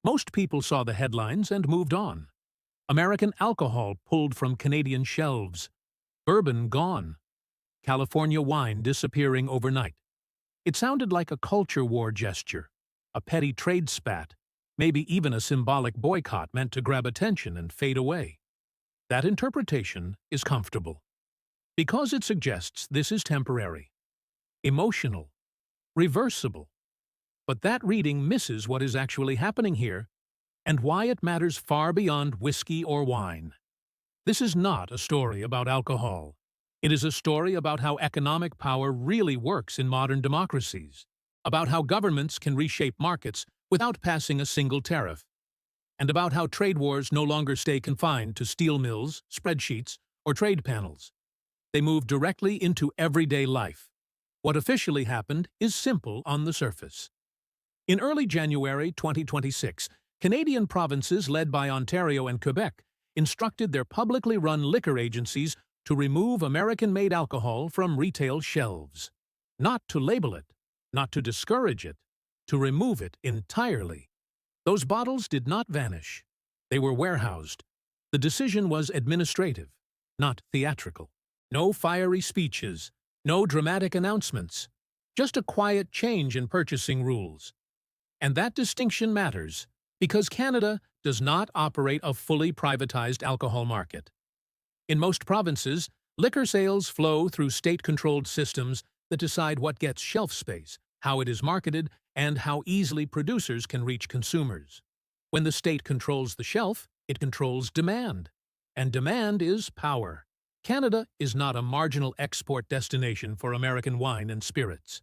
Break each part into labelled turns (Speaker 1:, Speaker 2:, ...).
Speaker 1: Most people saw the headlines and moved on. American alcohol pulled from Canadian shelves. Bourbon gone. California wine disappearing overnight. It sounded like a culture war gesture, a petty trade spat, maybe even a symbolic boycott meant to grab attention and fade away. That interpretation is comfortable, because it suggests this is temporary, emotional, reversible. But that reading misses what is actually happening here and why it matters far beyond whiskey or wine. This is not a story about alcohol. It is a story about how economic power really works in modern democracies, about how governments can reshape markets without passing a single tariff, and about how trade wars no longer stay confined to steel mills, spreadsheets, or trade panels. They move directly into everyday life. What officially happened is simple on the surface. In early January 2026, Canadian provinces led by Ontario and Quebec instructed their publicly run liquor agencies to remove American-made alcohol from retail shelves. Not to label it, not to discourage it, to remove it entirely. Those bottles did not vanish. They were warehoused. The decision was administrative, not theatrical. No fiery speeches, no dramatic announcements, just a quiet change in purchasing rules. And that distinction matters because Canada does not operate a fully privatized alcohol market. In most provinces, liquor sales flow through state-controlled systems that decide what gets shelf space, how it is marketed, and how easily producers can reach consumers. When the state controls the shelf, it controls demand. And demand is power. Canada is not a marginal export destination for American wine and spirits.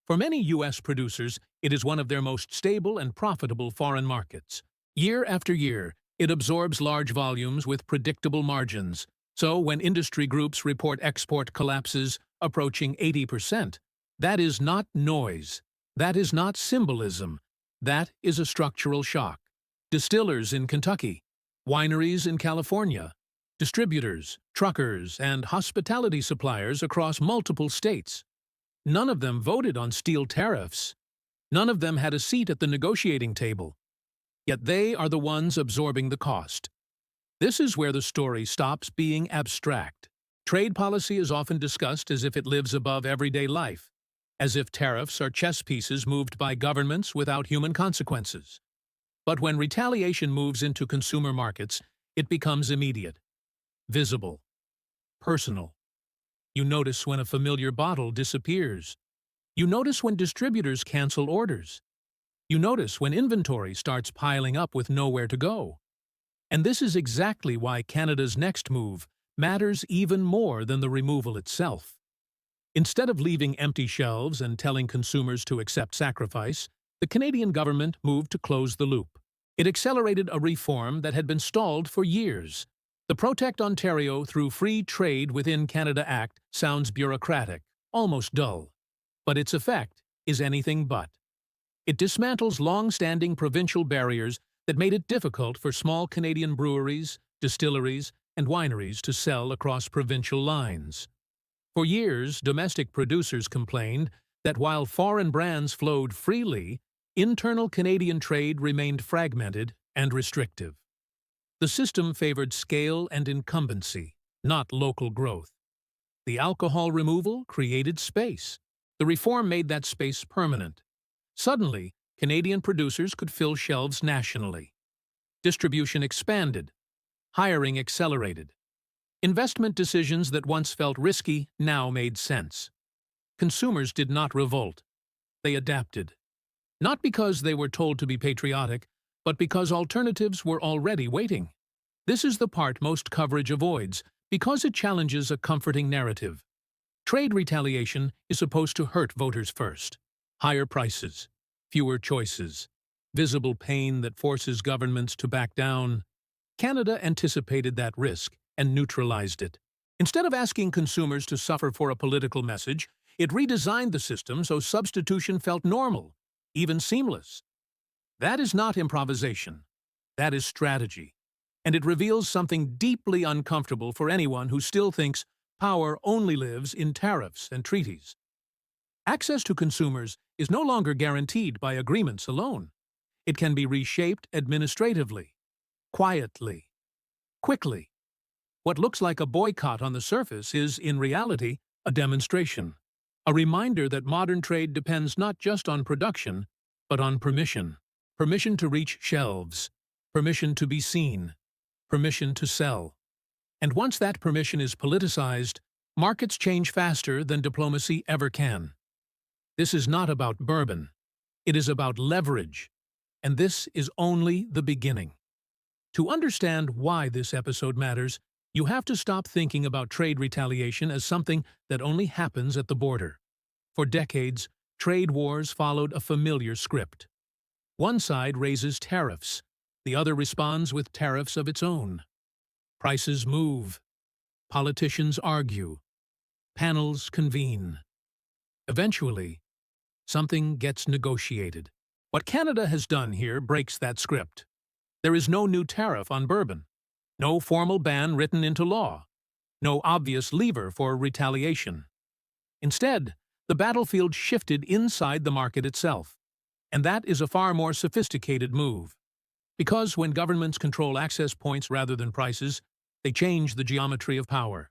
Speaker 1: For many U.S. producers, it is one of their most stable and profitable foreign markets. Year after year, it absorbs large volumes with predictable margins. So when industry groups report export collapses approaching 80%, that is not noise. That is not symbolism. That is a structural shock. Distillers in Kentucky, wineries in California, distributors, truckers, and hospitality suppliers across multiple states. None of them voted on steel tariffs. None of them had a seat at the negotiating table. Yet they are the ones absorbing the cost. This is where the story stops being abstract. Trade policy is often discussed as if it lives above everyday life, as if tariffs are chess pieces moved by governments without human consequences. But when retaliation moves into consumer markets, it becomes immediate, visible, personal. You notice when a familiar bottle disappears. You notice when distributors cancel orders. You notice when inventory starts piling up with nowhere to go. And this is exactly why Canada's next move matters even more than the removal itself. Instead of leaving empty shelves and telling consumers to accept sacrifice, the Canadian government moved to close the loop. It accelerated a reform that had been stalled for years. The Protect Ontario Through Free Trade Within Canada Act sounds bureaucratic, almost dull. But its effect is anything but. It dismantles long-standing provincial barriers that made it difficult for small Canadian breweries, distilleries, and wineries to sell across provincial lines. For years, domestic producers complained that while foreign brands flowed freely, internal Canadian trade remained fragmented and restrictive. The system favored scale and incumbency, not local growth. The alcohol removal created space. The reform made that space permanent. Suddenly, Canadian producers could fill shelves nationally. Distribution expanded. Hiring accelerated. Investment decisions that once felt risky now made sense. Consumers did not revolt. They adapted. Not because they were told to be patriotic, but because alternatives were already waiting. This is the part most coverage avoids, because it challenges a comforting narrative. Trade retaliation is supposed to hurt voters first. Higher prices, fewer choices, visible pain that forces governments to back down. Canada anticipated that risk and neutralized it. Instead of asking consumers to suffer for a political message, it redesigned the system so substitution felt normal, even seamless. That is not improvisation. That is strategy. And it reveals something deeply uncomfortable for anyone who still thinks power only lives in tariffs and treaties. Access to consumers is no longer guaranteed by agreements alone. It can be reshaped administratively, quietly, quickly. What looks like a boycott on the surface is, in reality, a demonstration. A reminder that modern trade depends not just on production, but on permission. Permission to reach shelves, permission to be seen, permission to sell. And once that permission is politicized, markets change faster than diplomacy ever can. This is not about bourbon. It is about leverage. And this is only the beginning. To understand why this episode matters, you have to stop thinking about trade retaliation as something that only happens at the border. For decades, trade wars followed a familiar script. One side raises tariffs, the other responds with tariffs of its own. Prices move, politicians argue, panels convene. Eventually, something gets negotiated. What Canada has done here breaks that script. There is no new tariff on bourbon, no formal ban written into law, no obvious lever for retaliation. Instead, the battlefield shifted inside the market itself. And that is a far more sophisticated move. Because when governments control access points rather than prices, they change the geometry of power.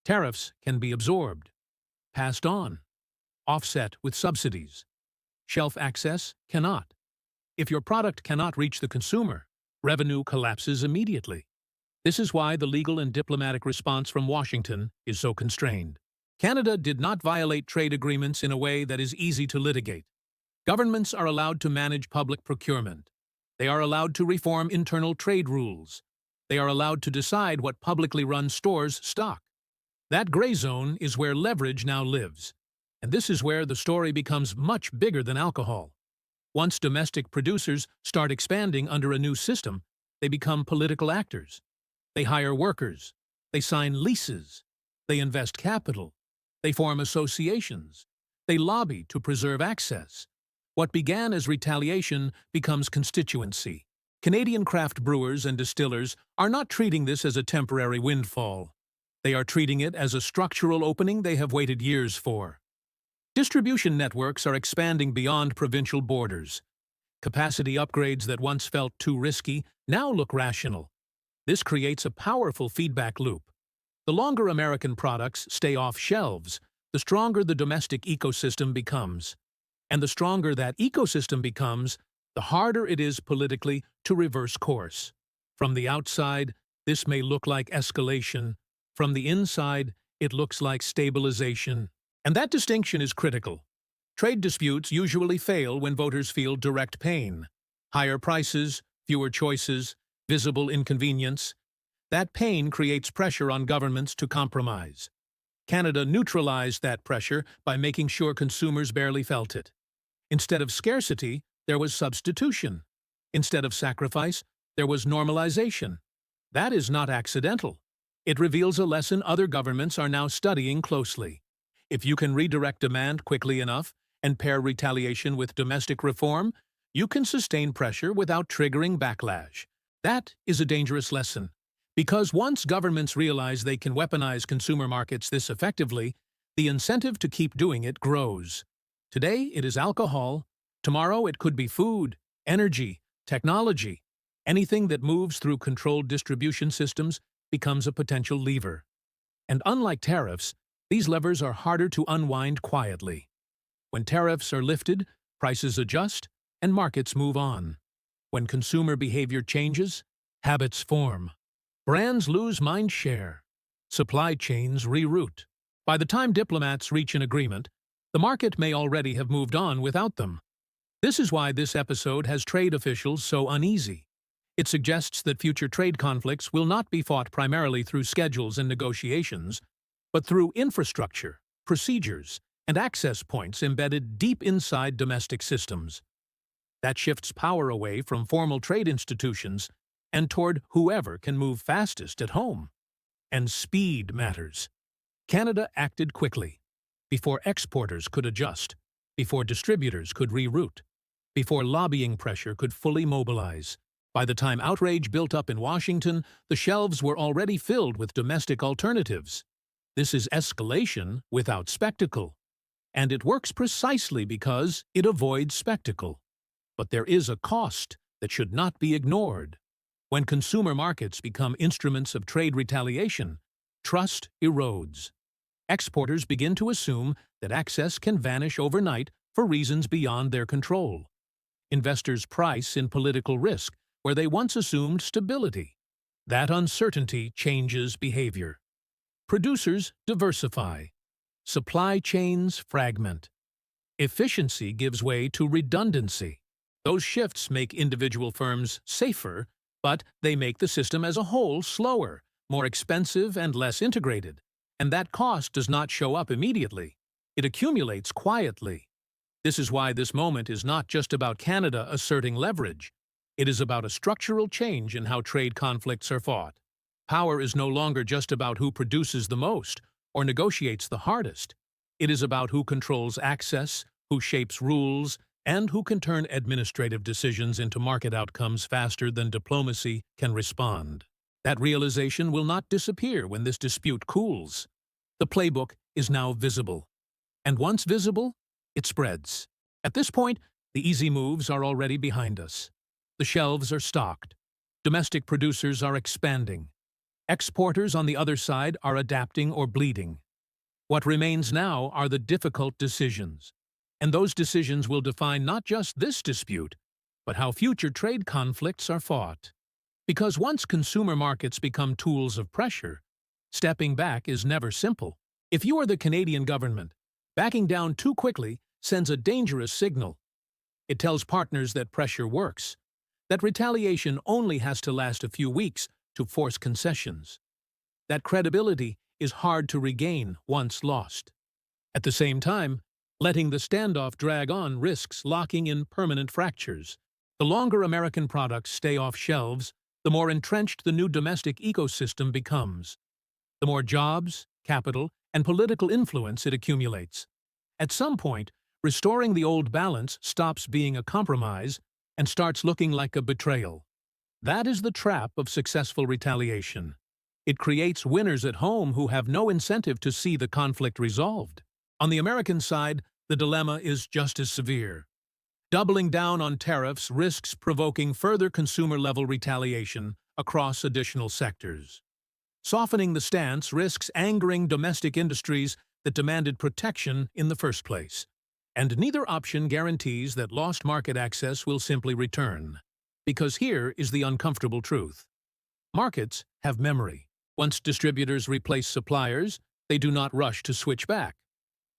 Speaker 1: Tariffs can be absorbed, passed on, offset with subsidies. Shelf access cannot. If your product cannot reach the consumer, revenue collapses immediately. This is why the legal and diplomatic response from Washington is so constrained. Canada did not violate trade agreements in a way that is easy to litigate. Governments are allowed to manage public procurement. They are allowed to reform internal trade rules. They are allowed to decide what publicly run stores stock. That gray zone is where leverage now lives. And this is where the story becomes much bigger than alcohol. Once domestic producers start expanding under a new system, they become political actors. They hire workers. They sign leases. They invest capital. They form associations. They lobby to preserve access. What began as retaliation becomes constituency. Canadian craft brewers and distillers are not treating this as a temporary windfall. They are treating it as a structural opening they have waited years for. Distribution networks are expanding beyond provincial borders. Capacity upgrades that once felt too risky now look rational. This creates a powerful feedback loop. The longer American products stay off shelves, the stronger the domestic ecosystem becomes. And the stronger that ecosystem becomes, the harder it is politically to reverse course. From the outside, this may look like escalation. From the inside, it looks like stabilization. And that distinction is critical. Trade disputes usually fail when voters feel direct pain. Higher prices, fewer choices, visible inconvenience. That pain creates pressure on governments to compromise. Canada neutralized that pressure by making sure consumers barely felt it. Instead of scarcity, there was substitution. Instead of sacrifice, there was normalization. That is not accidental. It reveals a lesson other governments are now studying closely. If you can redirect demand quickly enough and pair retaliation with domestic reform, you can sustain pressure without triggering backlash. That is a dangerous lesson. Because once governments realize they can weaponize consumer markets this effectively, the incentive to keep doing it grows. Today, it is alcohol. Tomorrow, it could be food, energy, technology. Anything that moves through controlled distribution systems becomes a potential lever. And unlike tariffs, these levers are harder to unwind quietly. When tariffs are lifted, prices adjust, and markets move on. When consumer behavior changes, habits form. Brands lose mind share. Supply chains reroute. By the time diplomats reach an agreement, the market may already have moved on without them. This is why this episode has trade officials so uneasy. It suggests that future trade conflicts will not be fought primarily through schedules and negotiations, but through infrastructure, procedures, and access points embedded deep inside domestic systems. That shifts power away from formal trade institutions and toward whoever can move fastest at home. And speed matters. Canada acted quickly, before exporters could adjust, before distributors could reroute, before lobbying pressure could fully mobilize. By the time outrage built up in Washington, the shelves were already filled with domestic alternatives. This is escalation without spectacle. And it works precisely because it avoids spectacle. But there is a cost that should not be ignored. When consumer markets become instruments of trade retaliation, trust erodes. Exporters begin to assume that access can vanish overnight for reasons beyond their control. Investors price in political risk where they once assumed stability. That uncertainty changes behavior. Producers diversify. Supply chains fragment. Efficiency gives way to redundancy. Those shifts make individual firms safer, but they make the system as a whole slower, more expensive, and less integrated. And that cost does not show up immediately. It accumulates quietly. This is why this moment is not just about Canada asserting leverage. It is about a structural change in how trade conflicts are fought. Power is no longer just about who produces the most or negotiates the hardest. It is about who controls access, who shapes rules, and who can turn administrative decisions into market outcomes faster than diplomacy can respond. That realization will not disappear when this dispute cools. The playbook is now visible. And once visible, it spreads. At this point, the easy moves are already behind us. The shelves are stocked. Domestic producers are expanding. Exporters on the other side are adapting or bleeding. What remains now are the difficult decisions. And those decisions will define not just this dispute, but how future trade conflicts are fought. Because once consumer markets become tools of pressure, stepping back is never simple. If you are the Canadian government, backing down too quickly sends a dangerous signal. It tells partners that pressure works, that retaliation only has to last a few weeks to force concessions. That credibility is hard to regain once lost. At the same time, letting the standoff drag on risks locking in permanent fractures. The longer American products stay off shelves, the more entrenched the new domestic ecosystem becomes. The more jobs, capital, and political influence it accumulates. At some point, restoring the old balance stops being a compromise and starts looking like a betrayal. That is the trap of successful retaliation. It creates winners at home who have no incentive to see the conflict resolved. On the American side, the dilemma is just as severe. Doubling down on tariffs risks provoking further consumer-level retaliation across additional sectors. Softening the stance risks angering domestic industries that demanded protection in the first place. And neither option guarantees that lost market access will simply return. Because here is the uncomfortable truth. Markets have memory. Once distributors replace suppliers, they do not rush to switch back.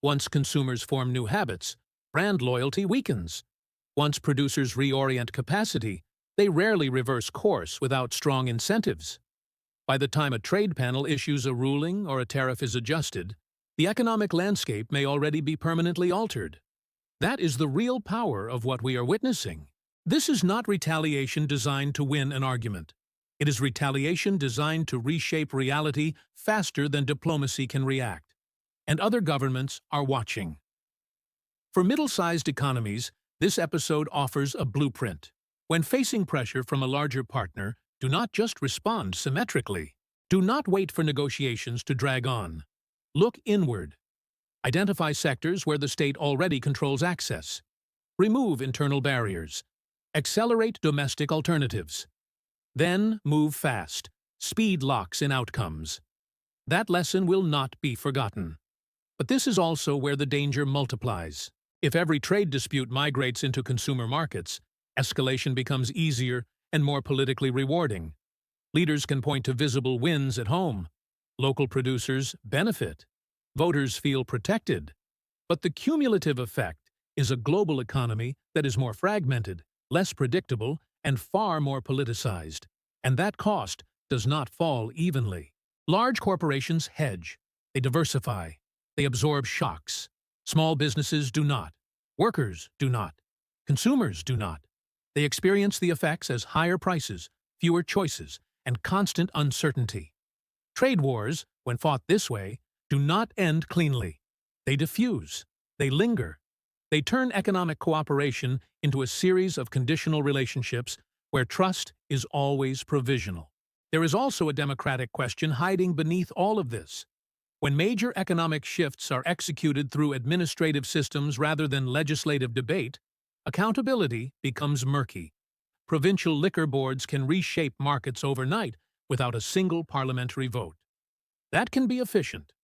Speaker 1: Once consumers form new habits, brand loyalty weakens. Once producers reorient capacity, they rarely reverse course without strong incentives. By the time a trade panel issues a ruling or a tariff is adjusted, the economic landscape may already be permanently altered. That is the real power of what we are witnessing. This is not retaliation designed to win an argument. It is retaliation designed to reshape reality faster than diplomacy can react. And other governments are watching. For middle-sized economies, this episode offers a blueprint. When facing pressure from a larger partner, do not just respond symmetrically. Do not wait for negotiations to drag on. Look inward. Identify sectors where the state already controls access. Remove internal barriers. Accelerate domestic alternatives. Then move fast. Speed locks in outcomes. That lesson will not be forgotten. But this is also where the danger multiplies. If every trade dispute migrates into consumer markets, escalation becomes easier and more politically rewarding. Leaders can point to visible wins at home. Local producers benefit. Voters feel protected. But the cumulative effect is a global economy that is more fragmented, less predictable, and far more politicized. And that cost does not fall evenly. Large corporations hedge. They diversify. They absorb shocks. Small businesses do not. Workers do not. Consumers do not. They experience the effects as higher prices, fewer choices, and constant uncertainty. Trade wars, when fought this way, do not end cleanly. They diffuse. They linger. They turn economic cooperation into a series of conditional relationships where trust is always provisional. There is also a democratic question hiding beneath all of this. When major economic shifts are executed through administrative systems rather than legislative debate, Accountability becomes murky. Provincial liquor boards can reshape markets overnight without a single parliamentary vote. That can be efficient,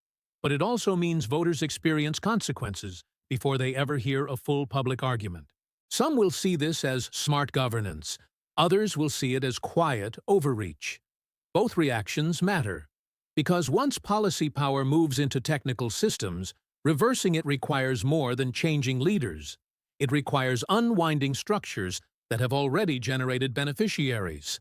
Speaker 1: but it also means voters experience consequences before they ever hear a full public argument. Some will see this as smart governance. Others will see it as quiet overreach. Both reactions matter, because once policy power moves into technical systems, reversing it requires more than changing leaders. It requires unwinding structures that have already generated beneficiaries.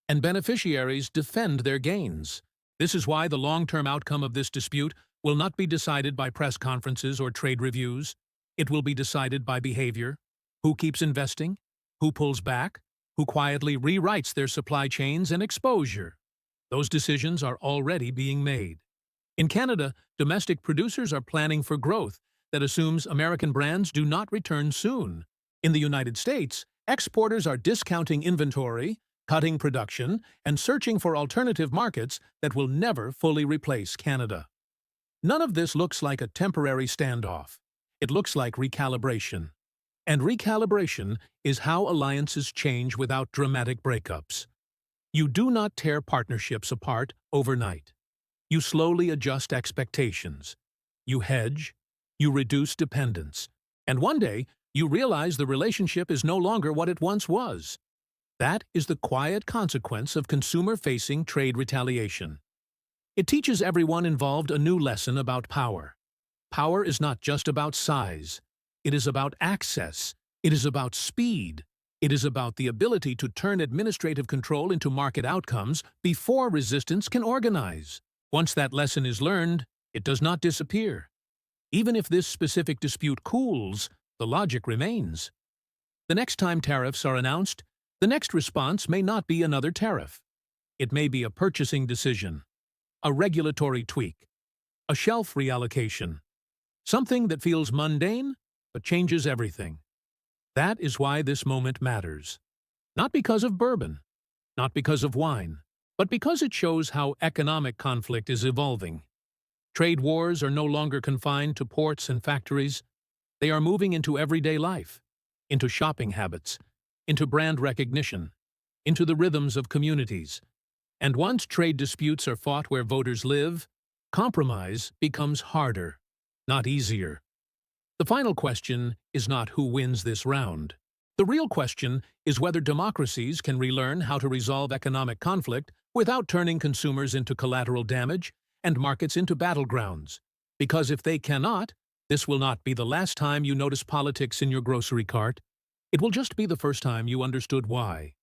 Speaker 1: And beneficiaries defend their gains. This is why the long-term outcome of this dispute will not be decided by press conferences or trade reviews. It will be decided by behavior. Who keeps investing? Who pulls back? Who quietly rewrites their supply chains and exposure? Those decisions are already being made. In Canada, domestic producers are planning for growth that assumes American brands do not return soon. In the United States, exporters are discounting inventory, cutting production, and searching for alternative markets that will never fully replace Canada. None of this looks like a temporary standoff. It looks like recalibration. And recalibration is how alliances change without dramatic breakups. You do not tear partnerships apart overnight. You slowly adjust expectations. You hedge. You reduce dependence. And one day, you realize the relationship is no longer what it once was. That is the quiet consequence of consumer-facing trade retaliation. It teaches everyone involved a new lesson about power. Power is not just about size. It is about access. It is about speed. It is about the ability to turn administrative control into market outcomes before resistance can organize. Once that lesson is learned, it does not disappear. Even if this specific dispute cools, the logic remains. The next time tariffs are announced, the next response may not be another tariff. It may be a purchasing decision, a regulatory tweak, a shelf reallocation, something that feels mundane but changes everything. That is why this moment matters. Not because of bourbon, not because of wine, but because it shows how economic conflict is evolving. Trade wars are no longer confined to ports and factories. They are moving into everyday life, into shopping habits, into brand recognition, into the rhythms of communities. And once trade disputes are fought where voters live, compromise becomes harder, not easier. The final question is not who wins this round. The real question is whether democracies can relearn how to resolve economic conflict without turning consumers into collateral damage and markets into battlegrounds. Because if they cannot, this will not be the last time you notice politics in your grocery cart. It will just be the first time you understood why.